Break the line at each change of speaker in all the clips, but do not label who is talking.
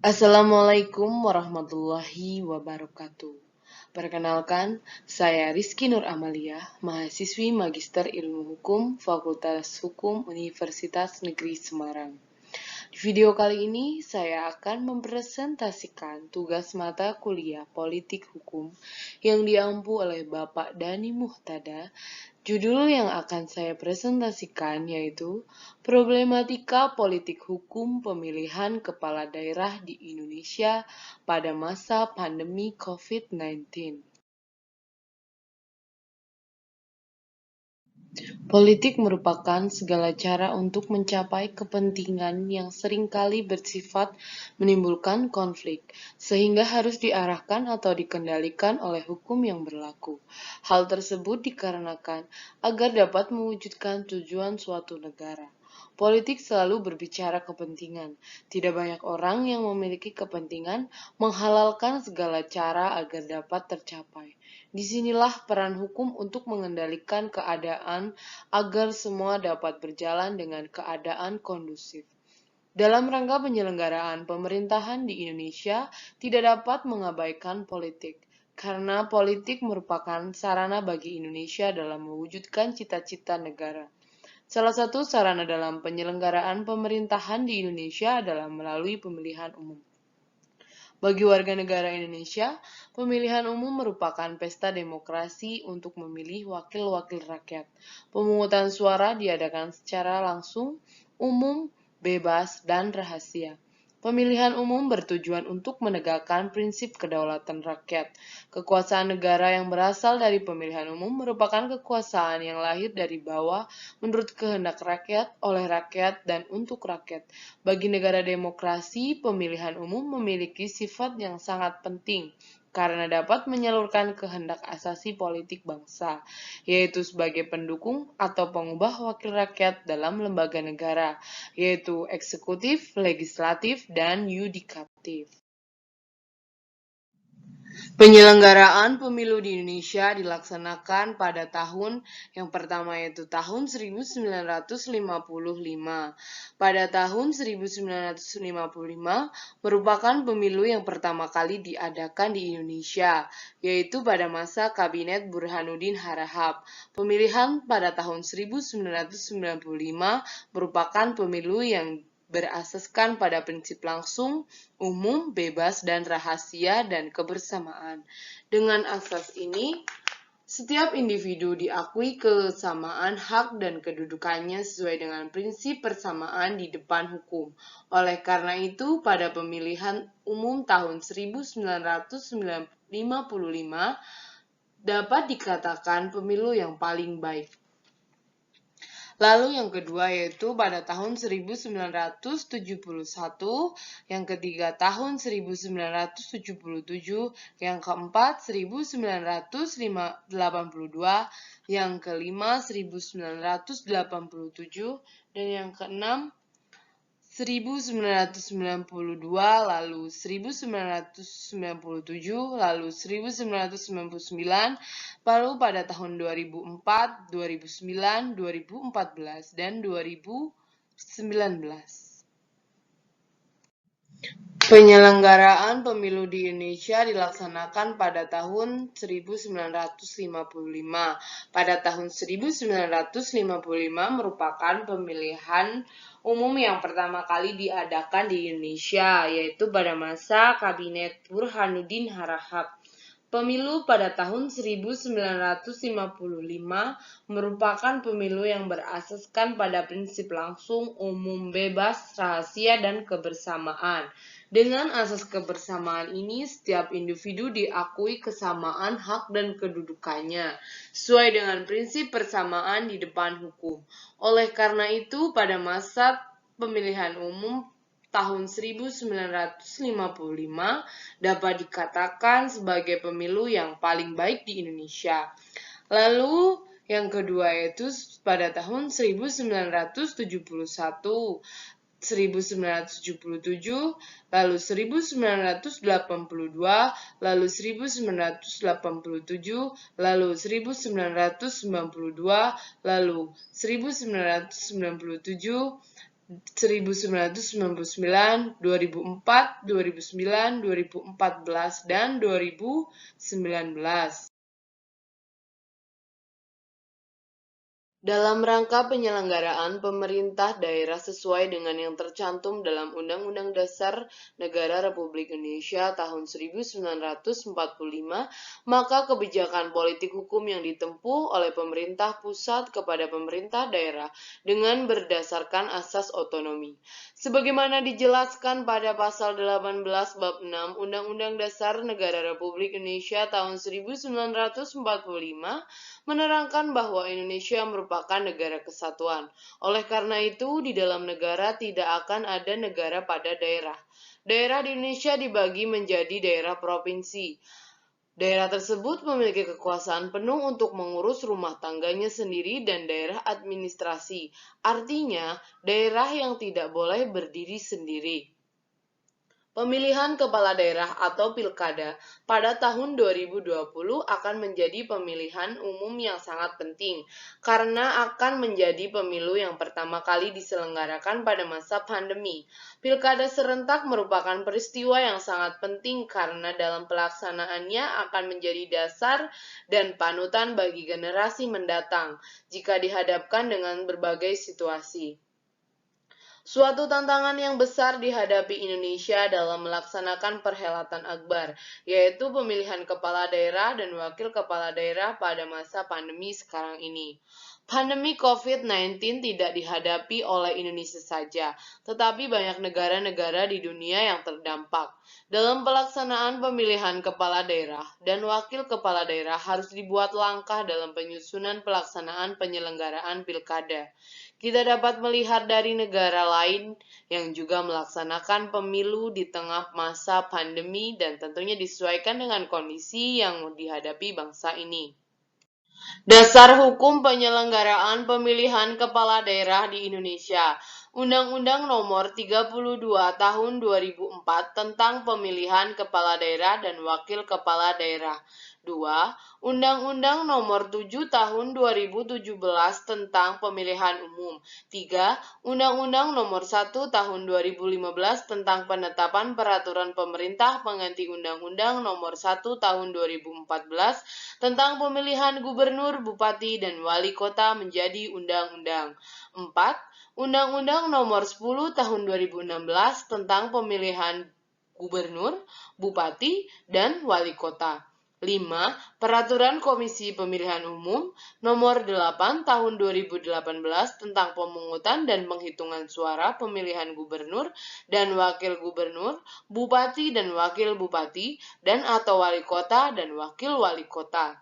Assalamualaikum warahmatullahi wabarakatuh. Perkenalkan, saya Rizky Nur Amalia, mahasiswi Magister Ilmu Hukum Fakultas Hukum Universitas Negeri Semarang. Di video kali ini, saya akan mempresentasikan tugas mata kuliah Politik Hukum yang diampu oleh Bapak Dani Muhtada. Judul yang akan saya presentasikan yaitu Problematika Politik Hukum Pemilihan Kepala Daerah di Indonesia pada masa pandemi COVID-19. Politik merupakan segala cara untuk mencapai kepentingan yang seringkali bersifat menimbulkan konflik, sehingga harus diarahkan atau dikendalikan oleh hukum yang berlaku. Hal tersebut dikarenakan agar dapat mewujudkan tujuan suatu negara. Politik selalu berbicara kepentingan. Tidak banyak orang yang memiliki kepentingan menghalalkan segala cara agar dapat tercapai. Disinilah peran hukum untuk mengendalikan keadaan agar semua dapat berjalan dengan keadaan kondusif. Dalam rangka penyelenggaraan pemerintahan di Indonesia, tidak dapat mengabaikan politik, karena politik merupakan sarana bagi Indonesia dalam mewujudkan cita-cita negara. Salah satu sarana dalam penyelenggaraan pemerintahan di Indonesia adalah melalui pemilihan umum. Bagi warga negara Indonesia, pemilihan umum merupakan pesta demokrasi untuk memilih wakil-wakil rakyat. Pemungutan suara diadakan secara langsung, umum, bebas, dan rahasia. Pemilihan umum bertujuan untuk menegakkan prinsip kedaulatan rakyat. Kekuasaan negara yang berasal dari pemilihan umum merupakan kekuasaan yang lahir dari bawah menurut kehendak rakyat, oleh rakyat, dan untuk rakyat. Bagi negara demokrasi, pemilihan umum memiliki sifat yang sangat penting karena dapat menyalurkan kehendak asasi politik bangsa, yaitu sebagai pendukung atau pengubah wakil rakyat dalam lembaga negara, yaitu eksekutif, legislatif, dan yudikatif. Penyelenggaraan pemilu di Indonesia dilaksanakan pada tahun yang pertama yaitu tahun 1955. Pada tahun 1955 merupakan pemilu yang pertama kali diadakan di Indonesia, yaitu pada masa Kabinet Burhanuddin Harahap. Pemilihan pada tahun 1995 merupakan pemilu yang berasaskan pada prinsip langsung, umum, bebas, dan rahasia dan kebersamaan. Dengan asas ini, setiap individu diakui kesamaan hak dan kedudukannya sesuai dengan prinsip persamaan di depan hukum. Oleh karena itu, pada pemilihan umum tahun 1955 dapat dikatakan pemilu yang paling baik. Lalu yang kedua yaitu pada tahun 1971, yang ketiga tahun 1977, yang keempat 1982, yang kelima 1987, dan yang keenam 1992, lalu 1997, lalu 1999, lalu pada tahun 2004, 2009, 2014, dan 2019. Penyelenggaraan pemilu di Indonesia dilaksanakan pada tahun 1955. Pada tahun 1955 merupakan pemilihan umum yang pertama kali diadakan di Indonesia, yaitu pada masa Kabinet Burhanuddin Harahap. Pemilu pada tahun 1955 merupakan pemilu yang berasaskan pada prinsip langsung, umum, bebas, rahasia, dan kebersamaan. Dengan asas kebersamaan ini, setiap individu diakui kesamaan hak dan kedudukannya, sesuai dengan prinsip persamaan di depan hukum. Oleh karena itu, pada masa pemilihan umum tahun 1955 dapat dikatakan sebagai pemilu yang paling baik di Indonesia. Lalu yang kedua yaitu pada tahun 1971, 1977, lalu 1982, lalu 1987, lalu 1992, lalu 1997, 1999, 2004, 2009, 2014, dan 2019. Dalam rangka penyelenggaraan pemerintah daerah sesuai dengan yang tercantum dalam Undang-Undang Dasar Negara Republik Indonesia tahun 1945, maka kebijakan politik hukum yang ditempuh oleh pemerintah pusat kepada pemerintah daerah dengan berdasarkan asas otonomi. Sebagaimana dijelaskan pada pasal 18 bab 6 Undang-Undang Dasar Negara Republik Indonesia tahun 1945, menerangkan bahwa Indonesia merupakan negara kesatuan. Oleh karena itu, di dalam negara tidak akan ada negara pada daerah. Daerah di Indonesia dibagi menjadi daerah provinsi. Daerah tersebut memiliki kekuasaan penuh untuk mengurus rumah tangganya sendiri dan daerah administrasi. Artinya, daerah yang tidak boleh berdiri sendiri. Pemilihan kepala daerah atau pilkada pada tahun 2020 akan menjadi pemilihan umum yang sangat penting karena akan menjadi pemilu yang pertama kali diselenggarakan pada masa pandemi. Pilkada serentak merupakan peristiwa yang sangat penting karena dalam pelaksanaannya akan menjadi dasar dan panutan bagi generasi mendatang jika dihadapkan dengan berbagai situasi. Suatu tantangan yang besar dihadapi Indonesia dalam melaksanakan perhelatan Akbar, yaitu pemilihan kepala daerah dan wakil kepala daerah pada masa pandemi sekarang ini. Pandemi COVID-19 tidak dihadapi oleh Indonesia saja, tetapi banyak negara-negara di dunia yang terdampak. Dalam pelaksanaan pemilihan kepala daerah dan wakil kepala daerah harus dibuat langkah dalam penyusunan pelaksanaan penyelenggaraan pilkada. Kita dapat melihat dari negara lain yang juga melaksanakan pemilu di tengah masa pandemi dan tentunya disesuaikan dengan kondisi yang dihadapi bangsa ini. Dasar Hukum Penyelenggaraan Pemilihan Kepala Daerah di Indonesia. Undang-Undang Nomor 32 Tahun 2004 tentang Pemilihan Kepala Daerah dan Wakil Kepala Daerah. 2. Undang-Undang Nomor 7 Tahun 2017 tentang Pemilihan Umum. 3. Undang-Undang Nomor 1 Tahun 2015 tentang Penetapan Peraturan Pemerintah pengganti Undang-Undang Nomor 1 Tahun 2014 tentang Pemilihan Gubernur, Bupati, dan Wali Kota menjadi undang-undang. 4. Undang-Undang Nomor 10 Tahun 2016 tentang Pemilihan Gubernur, Bupati, dan Wali Kota. 5. Peraturan Komisi Pemilihan Umum Nomor 8 Tahun 2018 tentang pemungutan dan penghitungan suara pemilihan gubernur dan wakil gubernur, bupati dan wakil bupati, dan atau wali kota dan wakil wali kota.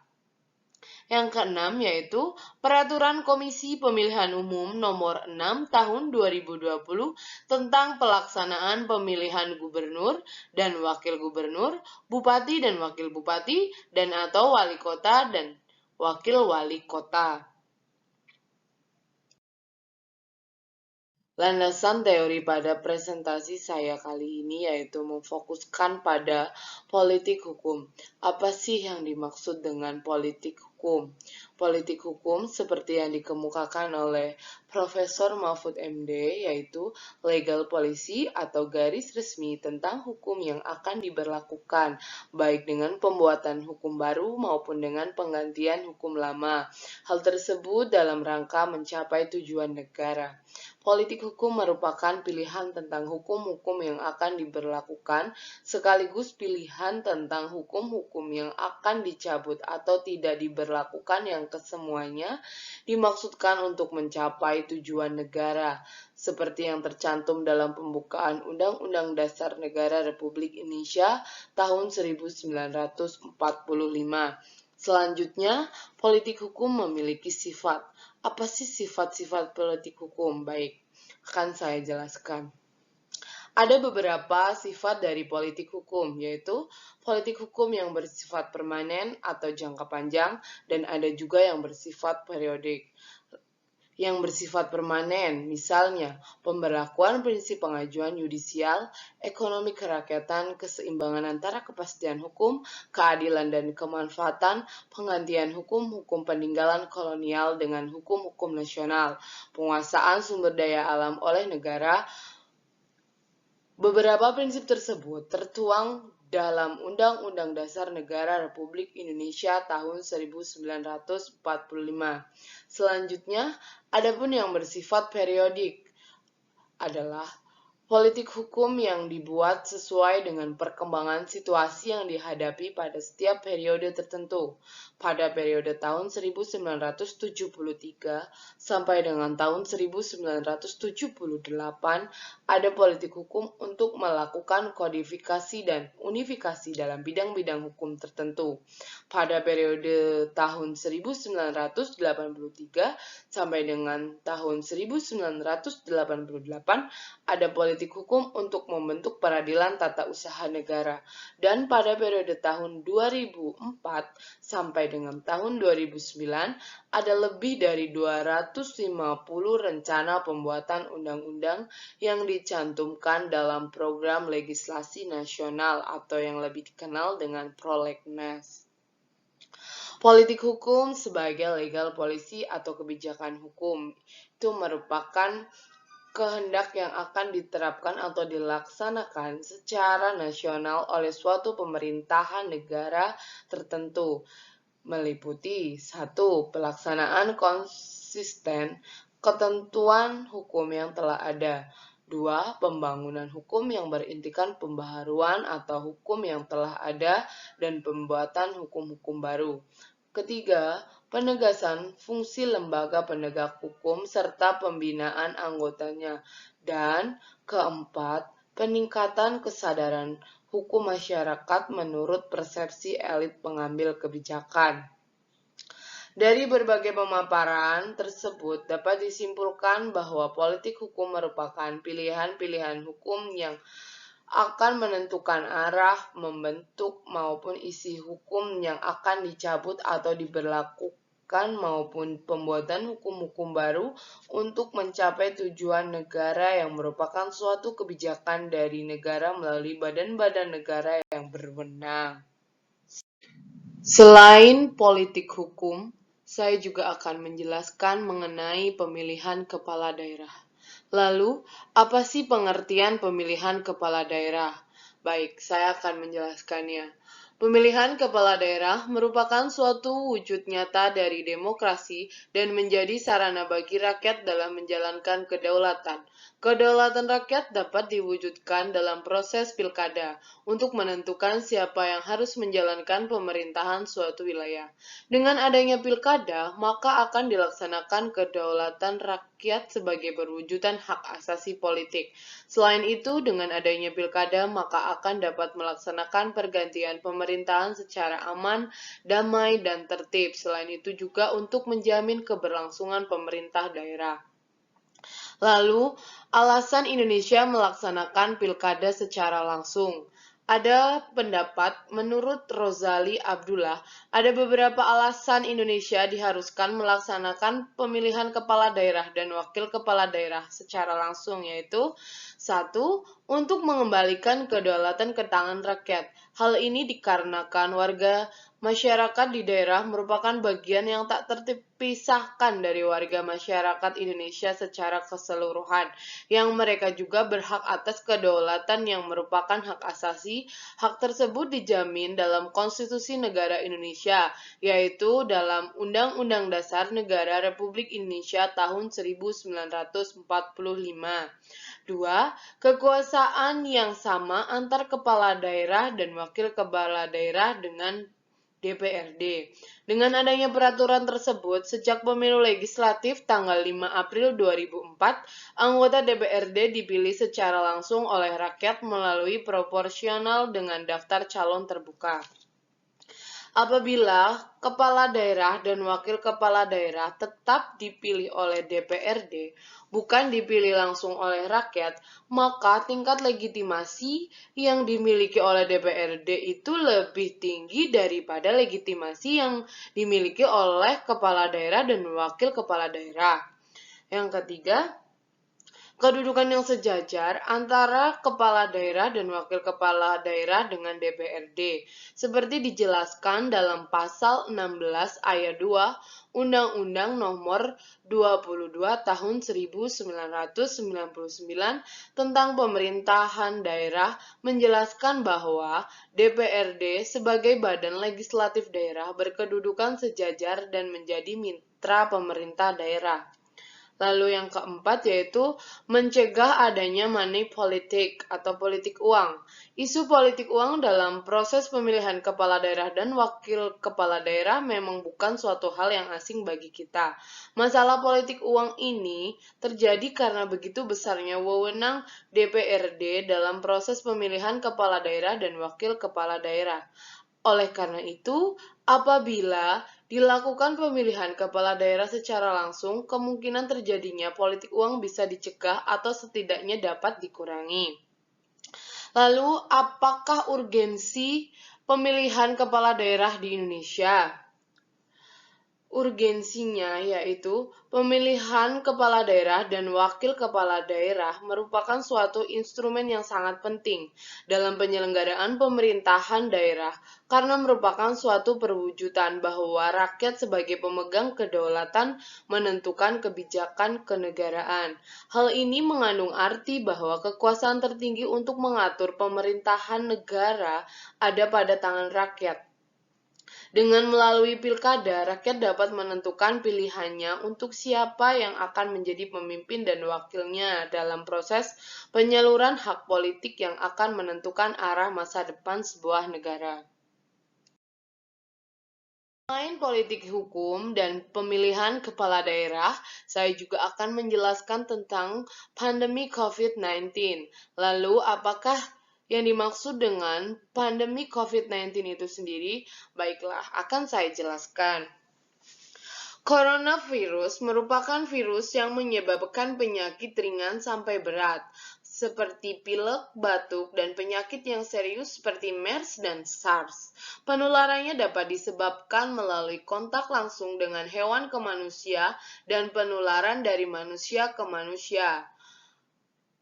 Yang keenam yaitu Peraturan Komisi Pemilihan Umum Nomor 6 Tahun 2020 tentang pelaksanaan pemilihan gubernur dan wakil gubernur, bupati dan wakil bupati, dan atau wali kota dan wakil wali kota. Landasan teori pada presentasi saya kali ini yaitu memfokuskan pada politik hukum. Apa sih yang dimaksud dengan politik hukum? Politik hukum seperti yang dikemukakan oleh Profesor Mahfud MD yaitu legal policy atau garis resmi tentang hukum yang akan diberlakukan, baik dengan pembuatan hukum baru maupun dengan penggantian hukum lama. Hal tersebut dalam rangka mencapai tujuan negara. Politik hukum merupakan pilihan tentang hukum-hukum yang akan diberlakukan, sekaligus pilihan tentang hukum-hukum yang akan dicabut atau tidak diberlakukan yang kesemuanya dimaksudkan untuk mencapai tujuan negara, seperti yang tercantum dalam pembukaan Undang-Undang Dasar Negara Republik Indonesia tahun 1945. Selanjutnya, politik hukum memiliki sifat. Apa sih sifat-sifat politik hukum? Baik, akan saya jelaskan. Ada beberapa sifat dari politik hukum, yaitu politik hukum yang bersifat permanen atau jangka panjang, dan ada juga yang bersifat periodik. yang bersifat permanen, misalnya pemberlakuan prinsip pengajuan yudisial, ekonomi kerakyatan, keseimbangan antara kepastian hukum, keadilan dan kemanfaatan, penggantian hukum-hukum peninggalan kolonial dengan hukum-hukum nasional, penguasaan sumber daya alam oleh negara. Beberapa prinsip tersebut tertuang dalam Undang-Undang Dasar Negara Republik Indonesia tahun 1945. Selanjutnya, adapun yang bersifat periodik adalah politik hukum yang dibuat sesuai dengan perkembangan situasi yang dihadapi pada setiap periode tertentu. Pada periode tahun 1973 sampai dengan tahun 1978, ada politik hukum untuk melakukan kodifikasi dan unifikasi dalam bidang-bidang hukum tertentu. Pada periode tahun 1983 sampai dengan tahun 1988, ada politik hukum untuk membentuk peradilan tata usaha negara. Dan pada periode tahun 2004 sampai dengan tahun 2009, ada lebih dari 250 rencana pembuatan undang-undang yang dicantumkan dalam program legislasi nasional atau yang lebih dikenal dengan prolegnas. Politik hukum sebagai legal policy atau kebijakan hukum itu merupakan kehendak yang akan diterapkan atau dilaksanakan secara nasional oleh suatu pemerintahan negara tertentu, meliputi 1. Pelaksanaan konsisten ketentuan hukum yang telah ada. 2. Pembangunan hukum yang berintikan pembaharuan atau hukum yang telah ada dan pembuatan hukum-hukum baru. Ketiga, penegasan fungsi lembaga penegak hukum serta pembinaan anggotanya. Dan keempat, peningkatan kesadaran hukum masyarakat menurut persepsi elit pengambil kebijakan. Dari berbagai pemaparan tersebut dapat disimpulkan bahwa politik hukum merupakan pilihan-pilihan hukum yang akan menentukan arah, membentuk maupun isi hukum yang akan dicabut atau diberlakukan maupun pembuatan hukum-hukum baru untuk mencapai tujuan negara yang merupakan suatu kebijakan dari negara melalui badan-badan negara yang berwenang. Selain politik hukum, saya juga akan menjelaskan mengenai pemilihan kepala daerah. Lalu, apa sih pengertian pemilihan kepala daerah? Baik, saya akan menjelaskannya. Pemilihan kepala daerah merupakan suatu wujud nyata dari demokrasi dan menjadi sarana bagi rakyat dalam menjalankan kedaulatan. Kedaulatan rakyat dapat diwujudkan dalam proses pilkada untuk menentukan siapa yang harus menjalankan pemerintahan suatu wilayah. Dengan adanya pilkada, maka akan dilaksanakan kedaulatan rakyat sebagai perwujudan hak asasi politik. Selain itu, dengan adanya pilkada, maka akan dapat melaksanakan pergantian pemerintahan secara aman, damai, dan tertib. Selain itu juga untuk menjamin keberlangsungan pemerintah daerah. Lalu, alasan Indonesia melaksanakan pilkada secara langsung. Ada pendapat, menurut Rozali Abdullah, ada beberapa alasan Indonesia diharuskan melaksanakan pemilihan kepala daerah dan wakil kepala daerah secara langsung, yaitu 1. Untuk mengembalikan kedaulatan ke tangan rakyat. Hal ini dikarenakan warga masyarakat di daerah merupakan bagian yang tak terpisahkan dari warga masyarakat Indonesia secara keseluruhan, yang mereka juga berhak atas kedaulatan yang merupakan hak asasi. Hak tersebut dijamin dalam Konstitusi Negara Indonesia, yaitu dalam Undang-Undang Dasar Negara Republik Indonesia tahun 1945. 2. Kekuasaan yang sama antar kepala daerah dan wakil kepala daerah dengan DPRD. Dengan adanya peraturan tersebut, sejak pemilu legislatif tanggal 5 April 2004, anggota DPRD dipilih secara langsung oleh rakyat melalui proporsional dengan daftar calon terbuka. Apabila kepala daerah dan wakil kepala daerah tetap dipilih oleh DPRD, bukan dipilih langsung oleh rakyat, maka tingkat legitimasi yang dimiliki oleh DPRD itu lebih tinggi daripada legitimasi yang dimiliki oleh kepala daerah dan wakil kepala daerah. Yang ketiga, kedudukan yang sejajar antara kepala daerah dan wakil kepala daerah dengan DPRD, seperti dijelaskan dalam pasal 16 ayat 2 Undang-Undang Nomor 22 Tahun 1999 tentang Pemerintahan Daerah menjelaskan bahwa DPRD sebagai badan legislatif daerah berkedudukan sejajar dan menjadi mitra pemerintah daerah. Lalu yang keempat yaitu mencegah adanya money politik atau politik uang. Isu politik uang dalam proses pemilihan kepala daerah dan wakil kepala daerah memang bukan suatu hal yang asing bagi kita. Masalah politik uang ini terjadi karena begitu besarnya wewenang DPRD dalam proses pemilihan kepala daerah dan wakil kepala daerah. Oleh karena itu, apabila dilakukan pemilihan kepala daerah secara langsung, kemungkinan terjadinya politik uang bisa dicegah atau setidaknya dapat dikurangi. Lalu, apakah urgensi pemilihan kepala daerah di Indonesia? Urgensinya yaitu pemilihan kepala daerah dan wakil kepala daerah merupakan suatu instrumen yang sangat penting dalam penyelenggaraan pemerintahan daerah karena merupakan suatu perwujudan bahwa rakyat sebagai pemegang kedaulatan menentukan kebijakan kenegaraan. Hal ini mengandung arti bahwa kekuasaan tertinggi untuk mengatur pemerintahan negara ada pada tangan rakyat. Dengan melalui pilkada, rakyat dapat menentukan pilihannya untuk siapa yang akan menjadi pemimpin dan wakilnya dalam proses penyaluran hak politik yang akan menentukan arah masa depan sebuah negara. Selain politik hukum dan pemilihan kepala daerah, saya juga akan menjelaskan tentang pandemi COVID-19. Lalu, apakah yang dimaksud dengan pandemi COVID-19 itu sendiri? Baiklah, akan saya jelaskan. Coronavirus merupakan virus yang menyebabkan penyakit ringan sampai berat, seperti pilek, batuk, dan penyakit yang serius seperti MERS dan SARS. Penularannya dapat disebabkan melalui kontak langsung dengan hewan ke manusia dan penularan dari manusia ke manusia.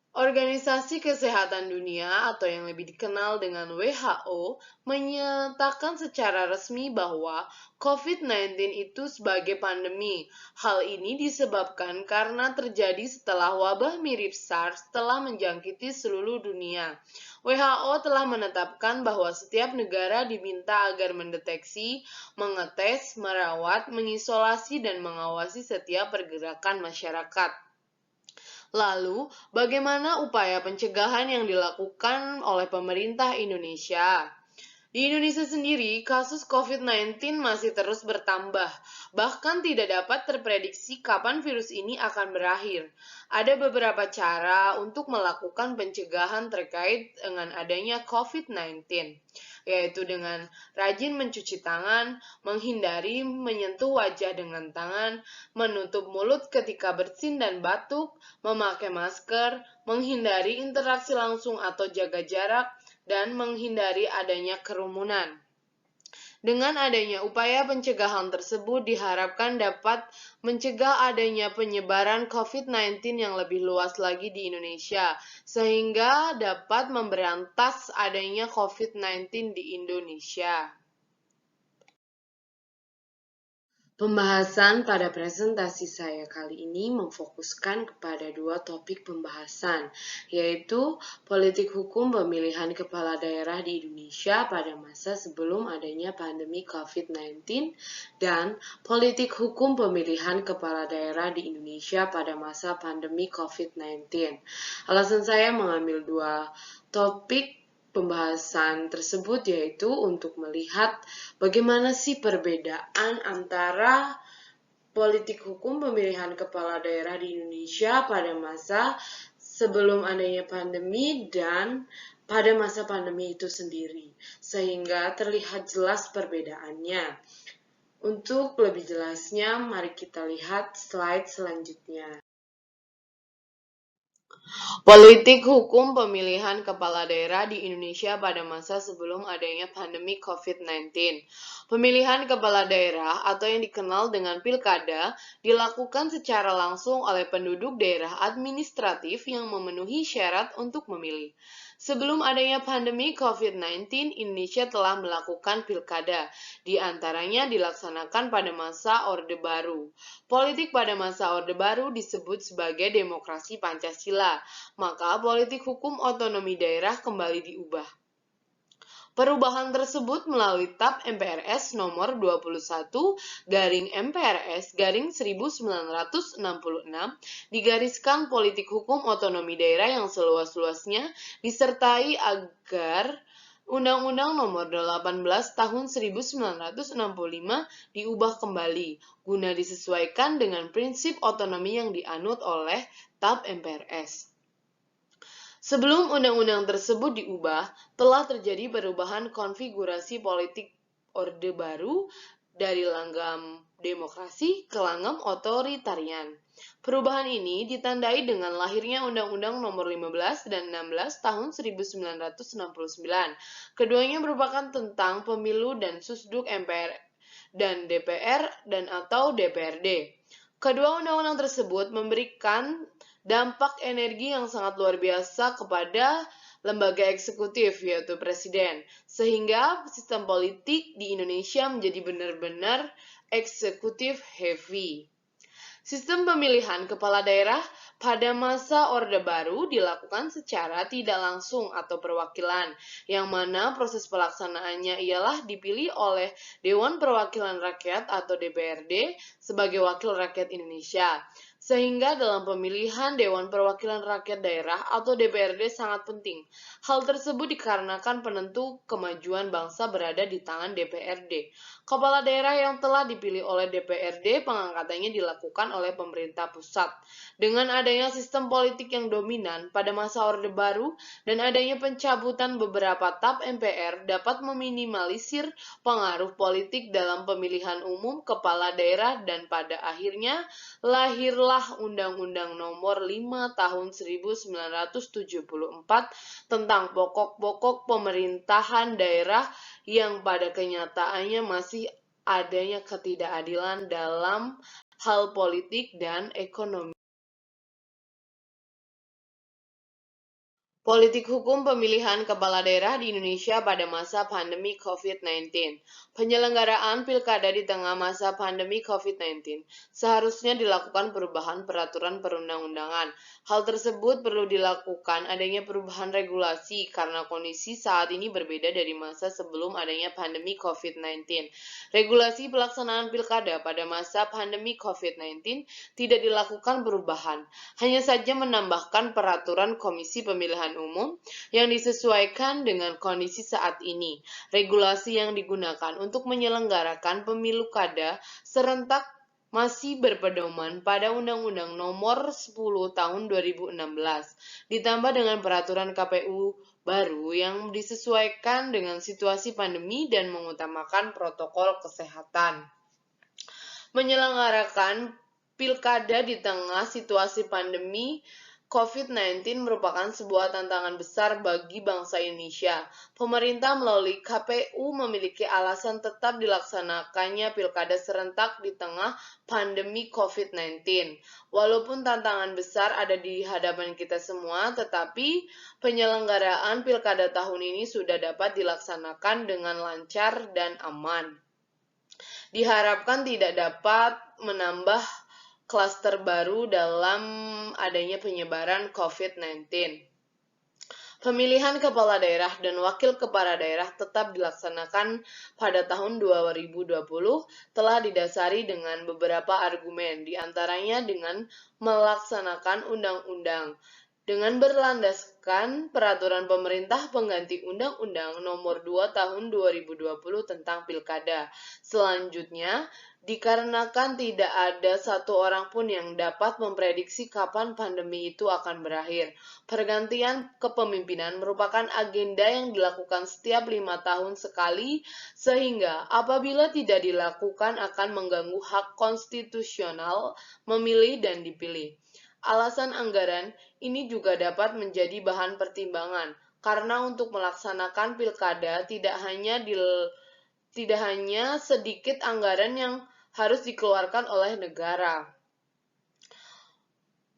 Organisasi Kesehatan Dunia atau yang lebih dikenal dengan WHO menyatakan secara resmi bahwa COVID-19 itu sebagai pandemi. Hal ini disebabkan karena terjadi setelah wabah mirip SARS telah menjangkiti seluruh dunia. WHO telah menetapkan bahwa setiap negara diminta agar mendeteksi, mengetes, merawat, mengisolasi, dan mengawasi setiap pergerakan masyarakat. Lalu, bagaimana upaya pencegahan yang dilakukan oleh pemerintah Indonesia? Di Indonesia sendiri, kasus COVID-19 masih terus bertambah. Bahkan tidak dapat terprediksi kapan virus ini akan berakhir. Ada beberapa cara untuk melakukan pencegahan terkait dengan adanya COVID-19, yaitu dengan rajin mencuci tangan, menghindari menyentuh wajah dengan tangan, menutup mulut ketika bersin dan batuk, memakai masker, menghindari interaksi langsung atau jaga jarak, dan menghindari adanya kerumunan. Dengan adanya upaya pencegahan tersebut diharapkan dapat mencegah adanya penyebaran COVID-19 yang lebih luas lagi di Indonesia, sehingga dapat memberantas adanya COVID-19 di Indonesia. Pembahasan pada presentasi saya kali ini memfokuskan kepada dua topik pembahasan, yaitu politik hukum pemilihan kepala daerah di Indonesia pada masa sebelum adanya pandemi COVID-19 dan politik hukum pemilihan kepala daerah di Indonesia pada masa pandemi COVID-19. Alasan saya mengambil dua topik pembahasan tersebut yaitu untuk melihat bagaimana sih perbedaan antara politik hukum pemilihan kepala daerah di Indonesia pada masa sebelum adanya pandemi dan pada masa pandemi itu sendiri, sehingga terlihat jelas perbedaannya. Untuk lebih jelasnya, mari kita lihat slide selanjutnya. Politik hukum pemilihan kepala daerah di Indonesia pada masa sebelum adanya pandemi COVID-19. Pemilihan kepala daerah atau yang dikenal dengan pilkada dilakukan secara langsung oleh penduduk daerah administratif yang memenuhi syarat untuk memilih. Sebelum adanya pandemi COVID-19, Indonesia telah melakukan pilkada, di antaranya dilaksanakan pada masa Orde Baru. Politik pada masa Orde Baru disebut sebagai demokrasi Pancasila, maka politik hukum otonomi daerah kembali diubah. Perubahan tersebut melalui TAP MPRS nomor 21/MPRS/1966 digariskan politik hukum otonomi daerah yang seluas-luasnya disertai agar Undang-Undang nomor 18 tahun 1965 diubah kembali guna disesuaikan dengan prinsip otonomi yang dianut oleh TAP MPRS. Sebelum undang-undang tersebut diubah, telah terjadi perubahan konfigurasi politik Orde Baru dari langgam demokrasi ke langgam otoritarian. Perubahan ini ditandai dengan lahirnya Undang-Undang Nomor 15 dan 16 Tahun 1969. Keduanya merupakan tentang pemilu dan susduk MPR dan DPR dan atau DPRD. Kedua undang-undang tersebut memberikan dampak energi yang sangat luar biasa kepada lembaga eksekutif, yaitu presiden, sehingga sistem politik di Indonesia menjadi benar-benar eksekutif heavy. Sistem pemilihan kepala daerah pada masa Orde Baru dilakukan secara tidak langsung atau perwakilan, yang mana proses pelaksanaannya ialah dipilih oleh Dewan Perwakilan Rakyat atau DPRD sebagai wakil rakyat Indonesia. Sehingga dalam pemilihan Dewan Perwakilan Rakyat Daerah atau DPRD sangat penting. Hal tersebut dikarenakan penentu kemajuan bangsa berada di tangan DPRD. Kepala daerah yang telah dipilih oleh DPRD pengangkatannya dilakukan oleh pemerintah pusat. Dengan adanya sistem politik yang dominan pada masa Orde Baru dan adanya pencabutan beberapa TAP MPR dapat meminimalisir pengaruh politik dalam pemilihan umum kepala daerah dan pada akhirnya lahirlah Undang-Undang Nomor 5 Tahun 1974 tentang pokok-pokok pemerintahan daerah yang pada kenyataannya masih adanya ketidakadilan dalam hal politik dan ekonomi. Politik hukum pemilihan kepala daerah di Indonesia pada masa pandemi COVID-19. Penyelenggaraan pilkada di tengah masa pandemi COVID-19 seharusnya dilakukan perubahan peraturan perundang-undangan. Hal tersebut perlu dilakukan adanya perubahan regulasi karena kondisi saat ini berbeda dari masa sebelum adanya pandemi COVID-19. Regulasi pelaksanaan pilkada pada masa pandemi COVID-19 tidak dilakukan perubahan, hanya saja menambahkan peraturan Komisi Pemilihan Umum yang disesuaikan dengan kondisi saat ini. Regulasi yang digunakan untuk menyelenggarakan pemilu kada serentak masih berpedoman pada Undang-Undang Nomor 10 Tahun 2016, ditambah dengan peraturan KPU baru yang disesuaikan dengan situasi pandemi dan mengutamakan protokol kesehatan. Menyelenggarakan pilkada di tengah situasi pandemi COVID-19 merupakan sebuah tantangan besar bagi bangsa Indonesia. Pemerintah melalui KPU memiliki alasan tetap dilaksanakannya pilkada serentak di tengah pandemi COVID-19. Walaupun tantangan besar ada di hadapan kita semua, tetapi penyelenggaraan pilkada tahun ini sudah dapat dilaksanakan dengan lancar dan aman. Diharapkan tidak dapat menambah klaster baru dalam adanya penyebaran COVID-19. Pemilihan kepala daerah dan wakil kepala daerah tetap dilaksanakan pada tahun 2020 telah didasari dengan beberapa argumen, diantaranya dengan melaksanakan undang-undang. Dengan berlandaskan peraturan pemerintah pengganti Undang-Undang Nomor 2 Tahun 2020 tentang Pilkada. Selanjutnya, dikarenakan tidak ada satu orang pun yang dapat memprediksi kapan pandemi itu akan berakhir. Pergantian kepemimpinan merupakan agenda yang dilakukan setiap 5 tahun sekali, sehingga apabila tidak dilakukan akan mengganggu hak konstitusional memilih dan dipilih. Alasan anggaran ini juga dapat menjadi bahan pertimbangan, karena untuk melaksanakan pilkada tidak hanya sedikit anggaran yang harus dikeluarkan oleh negara.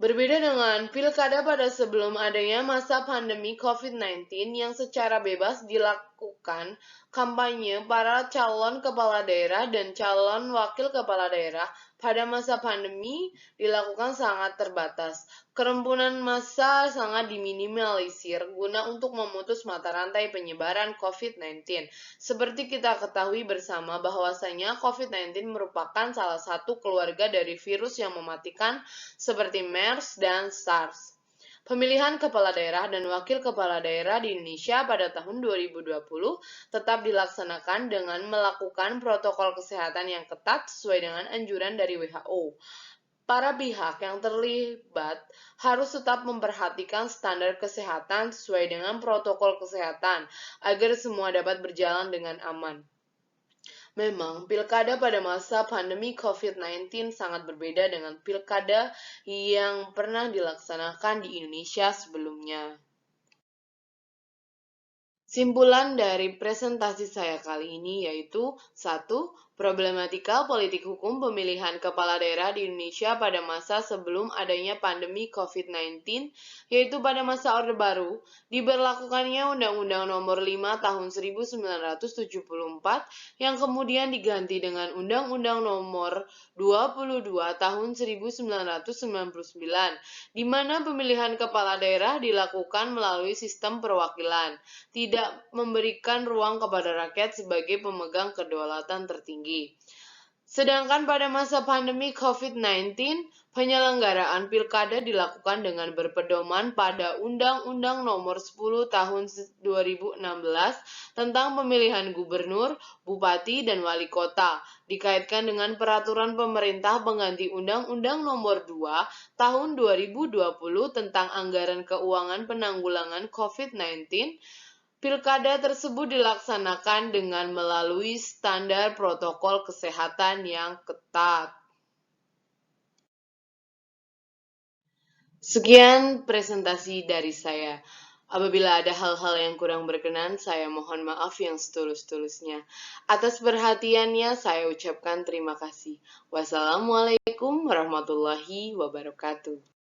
Berbeda dengan pilkada pada sebelum adanya masa pandemi COVID-19 yang secara bebas dilakukan, kampanye para calon kepala daerah dan calon wakil kepala daerah pada masa pandemi dilakukan sangat terbatas. Kerumunan massa sangat diminimalisir guna untuk memutus mata rantai penyebaran COVID-19. Seperti kita ketahui bersama bahwasanya COVID-19 merupakan salah satu keluarga dari virus yang mematikan seperti MERS dan SARS. Pemilihan kepala daerah dan wakil kepala daerah di Indonesia pada tahun 2020 tetap dilaksanakan dengan melakukan protokol kesehatan yang ketat sesuai dengan anjuran dari WHO. Para pihak yang terlibat harus tetap memperhatikan standar kesehatan sesuai dengan protokol kesehatan agar semua dapat berjalan dengan aman. Memang, pilkada pada masa pandemi COVID-19 sangat berbeda dengan pilkada yang pernah dilaksanakan di Indonesia sebelumnya. Simpulan dari presentasi saya kali ini yaitu 1. Problematika politik hukum pemilihan kepala daerah di Indonesia pada masa sebelum adanya pandemi COVID-19, yaitu pada masa Orde Baru, diberlakukannya Undang-Undang Nomor 5 Tahun 1974 yang kemudian diganti dengan Undang-Undang Nomor 22 Tahun 1999, di mana pemilihan kepala daerah dilakukan melalui sistem perwakilan, tidak memberikan ruang kepada rakyat sebagai pemegang kedaulatan tertinggi. Sedangkan pada masa pandemi COVID-19, penyelenggaraan pilkada dilakukan dengan berpedoman pada Undang-Undang Nomor 10 Tahun 2016 tentang pemilihan gubernur, bupati, dan wali kota, dikaitkan dengan peraturan pemerintah pengganti Undang-Undang Nomor 2 Tahun 2020 tentang anggaran keuangan penanggulangan COVID-19. Pilkada tersebut dilaksanakan dengan melalui standar protokol kesehatan yang ketat. Sekian presentasi dari saya. Apabila ada hal-hal yang kurang berkenan, saya mohon maaf yang setulus-tulusnya. Atas perhatiannya, saya ucapkan terima kasih. Wassalamualaikum warahmatullahi wabarakatuh.